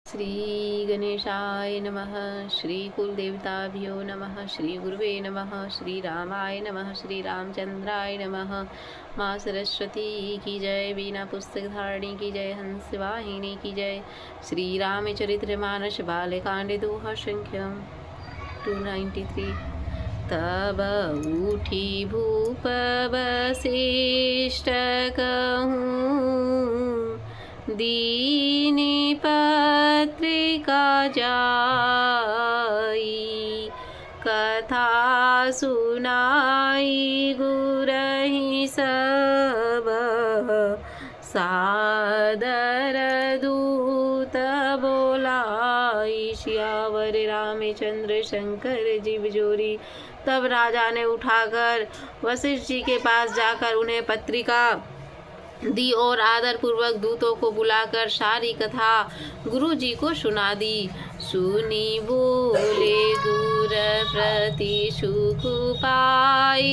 श्री गणेशाय नमः। श्री कुलदेवताभ्यो नमः। श्री गुरुवे नमः। श्री रामाय नमः। श्री रामचंद्राय नमः। माँ सरस्वती की जय। बीना पुस्तक धारणी की जय। हंस वाहिनी की जय। श्री रामचरित्र मानस बालकांड दोहा संख्यम 293। तब उठी भूप वसिष्ठ कहूँ, दीनी पत्रिका जाई। कथा सुनाई गुरहि सब, सादर दूत बोलाई। सियावर रामचंद्र शंकर जीव जोरी। तब राजा ने उठाकर वशिष्ठ जी के पास जाकर उन्हें पत्रिका दी और आदर पूर्वक दूतों को बुलाकर सारी कथा गुरु जी को सुना दी। सुनी बोले गुर प्रति सुख पाई,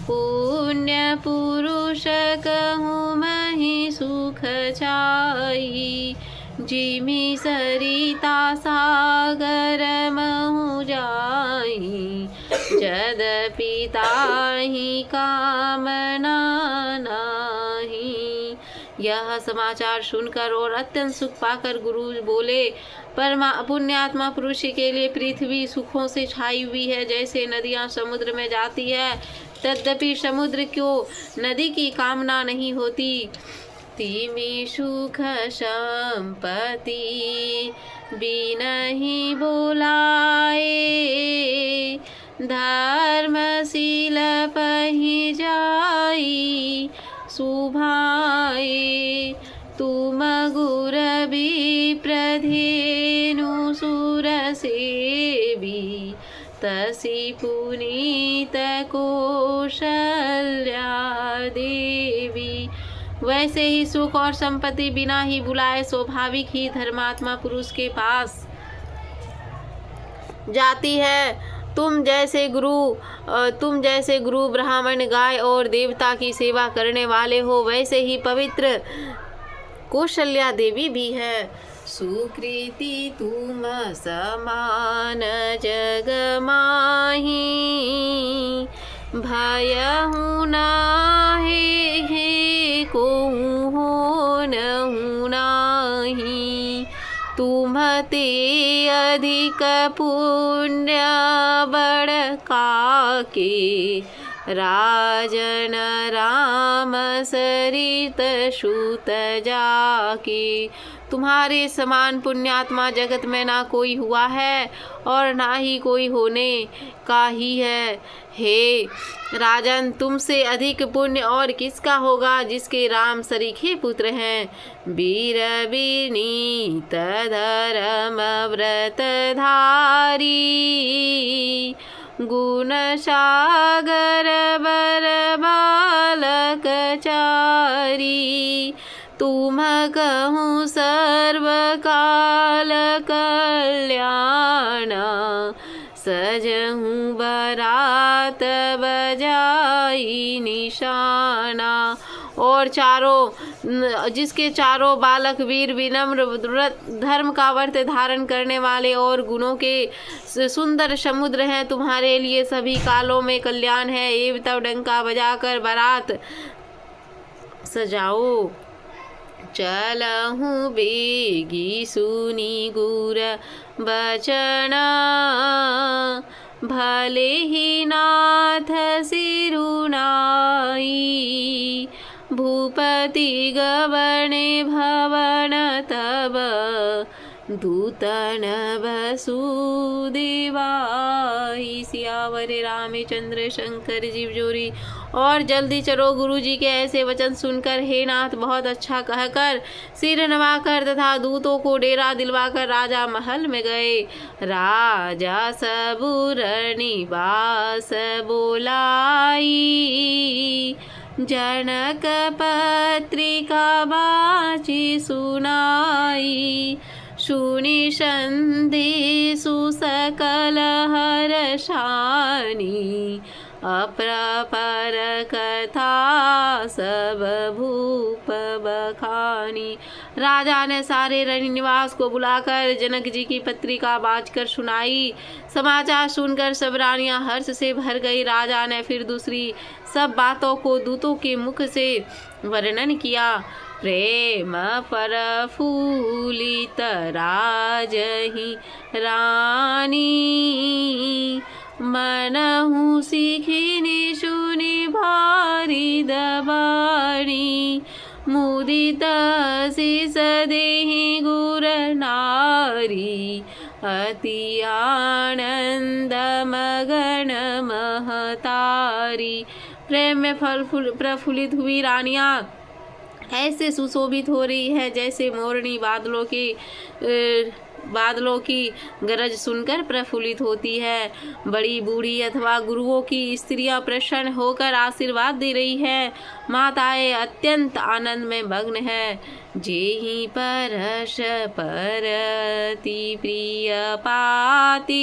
पुण्य पुरुष कहूँ मही सुख छाई। जिमि सरिता सागर महु जाई, यद्यपि ताहि कामना नाही। यह समाचार सुनकर और अत्यंत सुख पाकर गुरु बोले, पुण्यात्मा पुरुष के लिए पृथ्वी सुखों से छाई हुई है, जैसे नदियां समुद्र में जाती है, तद्यपि समुद्र को नदी की कामना नहीं होती। तिमि सुख संपत्ति बिनहि बोलाए, धर्मशील पहि जाई सुभाए। तुम गुर विप्रधेनु सुर सेवी, तसी पुनीत कौशल्या देवी। वैसे ही सुख और संपत्ति बिना ही बुलाए स्वाभाविक ही धर्मात्मा पुरुष के पास जाती है। तुम जैसे गुरु ब्राह्मण गाय और देवता की सेवा करने वाले हो, वैसे ही पवित्र कौशल्या देवी भी है। सुकृति तुम समान जग माही, भयहु नाहि कोहु हो नहु नाही। तुम्हते अधिक पुण्य बड़ काके, राजन राम सरित सुत जाके। तुम्हारे समान पुण्यात्मा जगत में ना कोई हुआ है और ना ही कोई होने का ही है। हे राजन, तुमसे अधिक पुण्य और किसका होगा, जिसके राम सरीखे पुत्र हैं। वीर विनीत धर्म व्रत धारी, गुण सागर बर बालक चारी। तुम कहूँ सर्व काल कल्याण, सजहूँ बरात बजाई निशाना। और जिसके चारों बालक वीर विनम्र धर्म का व्रत धारण करने वाले और गुणों के सुंदर समुद्र हैं, तुम्हारे लिए सभी कालों में कल्याण है। एवं तब डंका बजाकर बारात सजाओ। चलहूँ बेगी सुनी गुर बचना, भले ही नाथ सिरुनाई। भूपति गवने भवन तब, दूतन वसुदेवाई। सियावर रामचंद्र शंकर जीव जोरी। और जल्दी चलो, गुरु जी के ऐसे वचन सुनकर हे नाथ बहुत अच्छा कहकर सिर नवाकर तथा दूतों को डेरा दिलवाकर राजा महल में गए। राजा सबुर निवास बोलाई, जनक पत्रिका बाची सुनाई। सुनि संदेशु सकल हर्षानि, अप्रपर कथा सब भूप बखानी। राजा ने सारे रणनिवास को बुलाकर जनक जी की पत्रिका बाँचकर सुनाई। समाचार सुनकर सब रानियां हर्ष से भर गई। राजा ने फिर दूसरी सब बातों को दूतों के मुख से वर्णन किया। प्रेम प्रफुल्लित राजहि रानी, मनहु सीखिनि सुनि भारी दबाणी, मुदित शीस देहि गुर नारी, अति आनंद मगन महतारी। प्रेम में प्रफुल्लित हुई रानियां ऐसे सुशोभित हो रही है जैसे मोरनी बादलों की गरज सुनकर प्रफुल्लित होती है। बड़ी बूढ़ी अथवा गुरुओं की स्त्रियां प्रसन्न होकर आशीर्वाद दे रही है। माताएं अत्यंत आनंद में मग्न है। जेहि परश परति प्रिय पाती,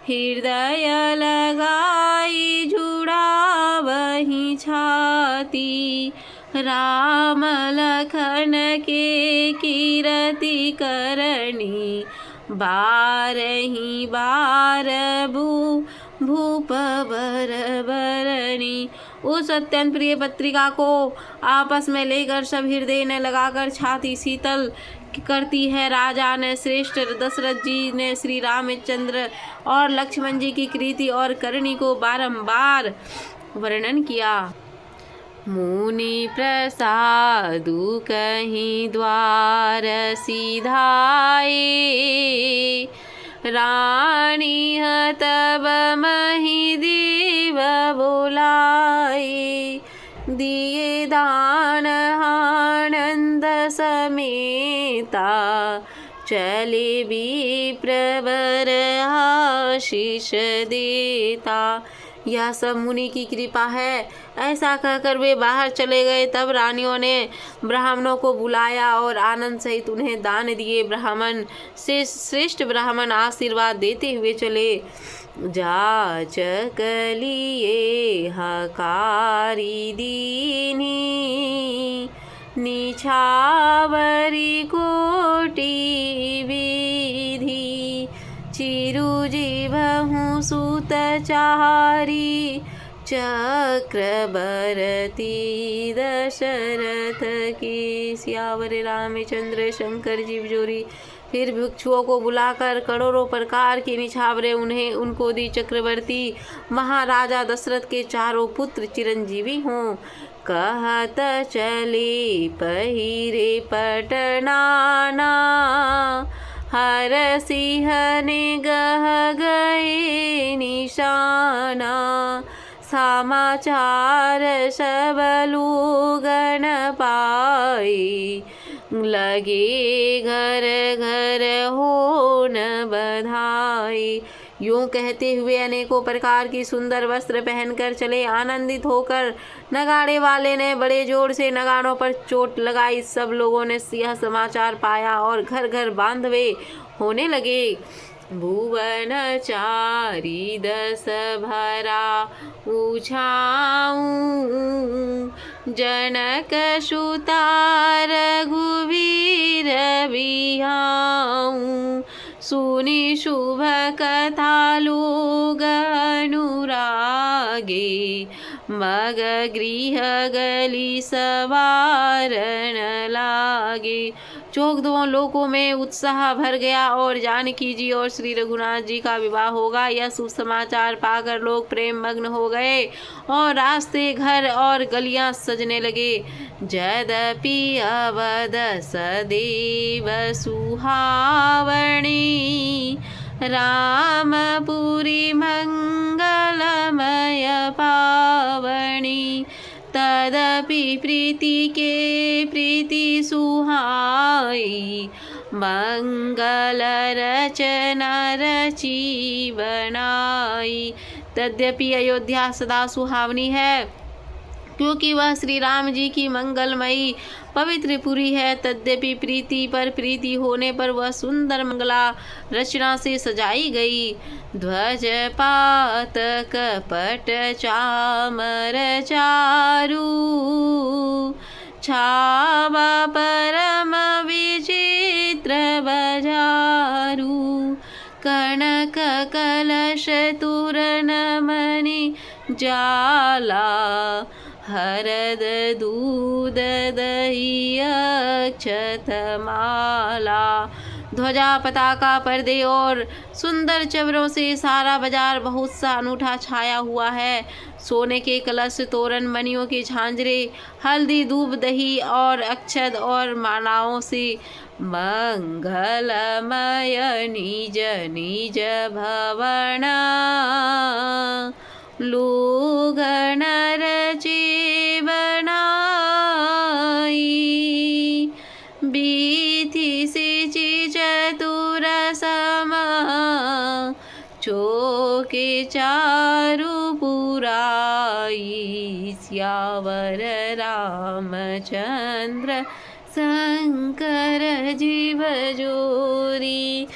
हृदय लगाई जुड़ावहि छाती, राम लखन के कीरति करनी, बारहि बार भूप बरबरनी। उस अत्यंत प्रिय पत्रिका को आपस में लेकर सब हृदय ने लगाकर छाती शीतल करती है। राजा ने श्रेष्ठ दशरथ जी ने श्री रामचंद्र और लक्ष्मण जी की कीर्ति और करनी को बारंबार वर्णन किया। मुनि प्रसादु कहीं द्वार सिधाए, रानी तब मही देव बोलाए, दिए दान आनंद समेता, चले भी प्रवर आशीष देता। यह सब मुनि की कृपा है। ऐसा कहकर वे बाहर चले गए। तब रानियों ने ब्राह्मणों को बुलाया और आनंद सहित उन्हें दान दिए। ब्राह्मण से श्रेष्ठ ब्राह्मण आशीर्वाद देते हुए चले। जाचक लिए हकारी दीनी, निछावरी कोटि विधि, चिरुजीवहु सुत चारी, चक्रवर्ती दशरथ की। सियावर रामचंद्र शंकर जी जोरी। फिर भिक्षुओं को बुलाकर करोड़ों प्रकार की निछावरें उनको दी। चक्रवर्ती महाराजा दशरथ के चारों पुत्र चिरंजीवी हों। कहत चले पहिरे पटनाना, हर सिंह ने गह गए निशाना, समाचार सब लोगन पाए, लगे घर घर होन बधाई। यूं कहते हुए अनेकों प्रकार की सुंदर वस्त्र पहनकर चले। आनंदित होकर नगाड़े वाले ने बड़े जोर से नगाड़ों पर चोट लगाई। सब लोगों ने यह समाचार पाया और घर घर बांधवे होने लगे। भुवन चारी दस भरा उछाऊं, जनक सुता रघुवीर बिहाऊं, सुनी शुभ कथा लोग अनुरागे, मग गृह गली सवारण लागे। चौक दोनों लोकों में उत्साह भर गया और जानकी जी और श्री रघुनाथ जी का विवाह होगा। यह शुभ समाचार पाकर लोग प्रेम मग्न हो गए और रास्ते घर और गलियां सजने लगे। यद्यपि अवध सदैव सुहावणी, रामपुरी मंगलमय पावनी, तदपि प्रीति के प्रीति सुहाई, मंगल रचना रची बनाई। तद्यपि अयोध्या सदा सुहावनी है क्योंकि वह श्री राम जी की मंगलमयी पवित्र पुरी है। तद्यपि प्रीति पर प्रीति होने पर वह सुंदर मंगला रचना से सजाई गई। ध्वज पात कपट चामर चारू, छावा परम विचित्र बजारू कनक कलश तूरण मणि जाला हरद दूध दही अक्षत माला। ध्वजा पताका पर्दे और सुंदर चवरों से सारा बाजार बहुत सा अनूठा छाया हुआ है। सोने के कलश तोरण मणियों के झांझरे हल्दी दूब दही और अक्षत और मालाओं से मंगलमय निज निज भवन लूगन रचे बनाई बीथी से चतुर सम चौके चारु पुराई सियावर रामचंद्र शंकर जीव जोरी।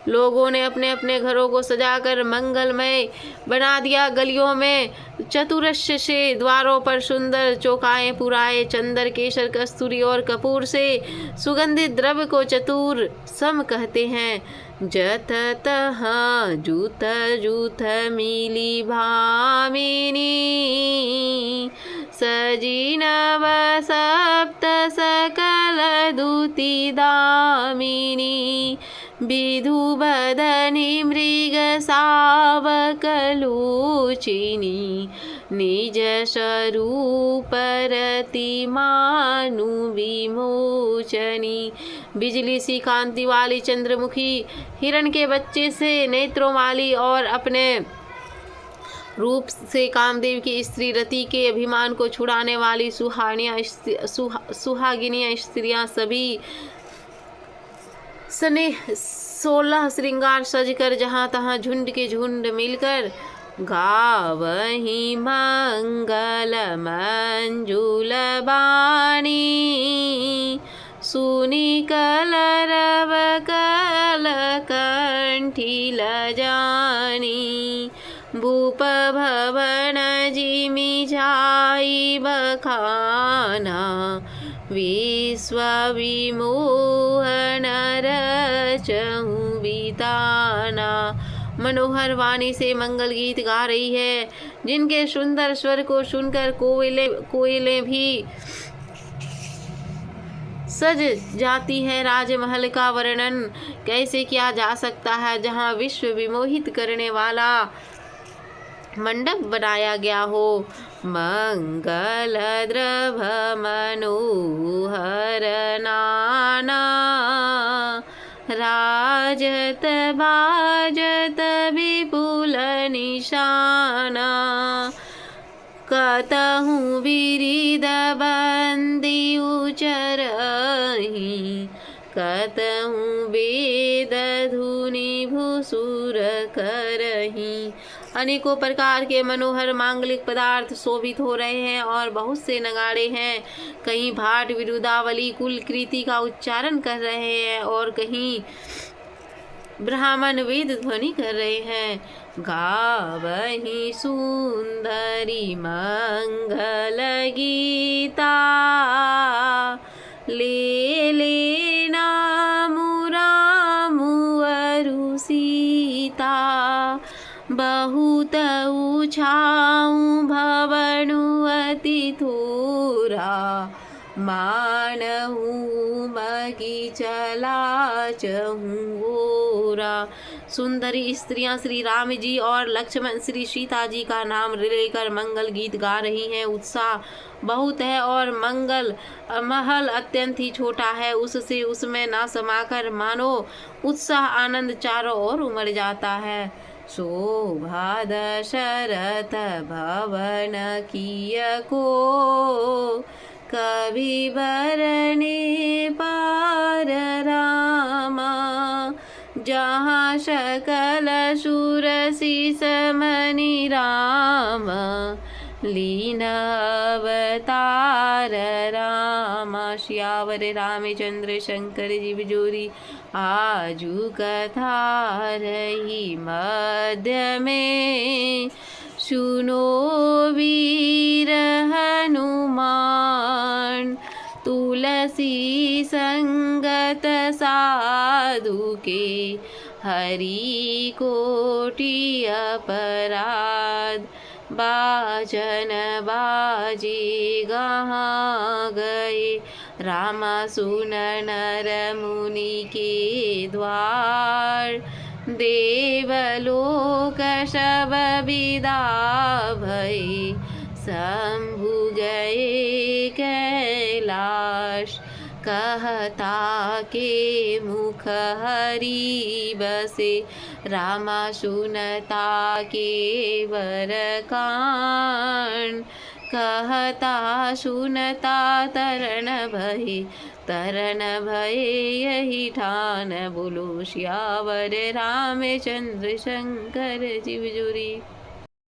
लोगों ने अपने अपने घरों को सजाकर मंगलमय बना दिया। गलियों में चतुरस्य से द्वारों पर सुंदर चौकाएं पुराए। चंदर केसर कस्तूरी और कपूर से सुगंधित द्रव्य को चतुर सम कहते हैं। जत तहाँ जूथ जूथ मिली भामिनी सजी नव सप्त सकल दूती दामिनी विधु बदनी मृग सावक लोचिनी निज स्वरूप रति मानु विमोचनी। बिजली सी कांति वाली चंद्रमुखी हिरण के बच्चे से नेत्रों वाली और अपने रूप से कामदेव की स्त्री रति के अभिमान को छुड़ाने वाली सुहागिनियां स्त्रियां सभी सने 16 श्रृंगार सजकर जहाँ तहाँ झुंड के झुंड मिलकर गावहीं मंगल मंजुल बाणी सुनी कलरव कल कंठी लजानी भूप भवन जिमि जाई बखाना विश्व विमोहन रचहु बिताना। मनोहर वाणी से मंगल गीत गा रही है, जिनके सुंदर स्वर को सुनकर कोयलें भी सज जाती है। राजमहल का वर्णन कैसे किया जा सकता है, जहाँ विश्व विमोहित करने वाला मंडप बनाया गया हो। मंगल द्रभ मनोहर नाना राजत बाजत विपुल निशाना कतहु विरिद बंदी उचरहि कतहु वेद धुनि भूसुर करहि। अनेकों प्रकार के मनोहर मांगलिक पदार्थ शोभित हो रहे हैं और बहुत से नगाड़े हैं। कहीं भाट विरुदावली कुल कृति का उच्चारण कर रहे हैं और कहीं ब्राह्मण वेद ध्वनि कर रहे हैं। गावहि सुंदरी मंगल गीता ले नामु रामुअरु सीता बहुत उछाऊ भवनु अति थोरा मानहु मगी चला चहु गोरा। सुंदरी स्त्रियां श्री राम जी और लक्ष्मण श्री सीता जी का नाम लेकर मंगल गीत गा रही हैं। उत्साह बहुत है और मंगल महल अत्यंत ही छोटा है, उससे उसमें ना समाकर मानो उत्साह आनंद चारों ओर उमड़ जाता है। शोभा दशरथ भवन किय को कभी बरने पार रामा जहाँ सकल सुर शीस मणि राम लीन अवतार रामा। श्यावर रामचंद्र शंकर जीव जोरी आजू कथा रही मध्य में सुनो वीर हनुमान, तुलसी संगत साधु के, हरि कोटि अपराध। बाजन बाजे गहाँ गए, रामा सुन नर मुनि के द्वार। देवलोक शब विदा भई, शंभु गए कैलाश। कहता के मुख हरि बसे, रामा सुनता के वर कान। कहता सुनता तरन भय यही ठान। बोलो सियावर रामचंद्र शंकर जी जोरी।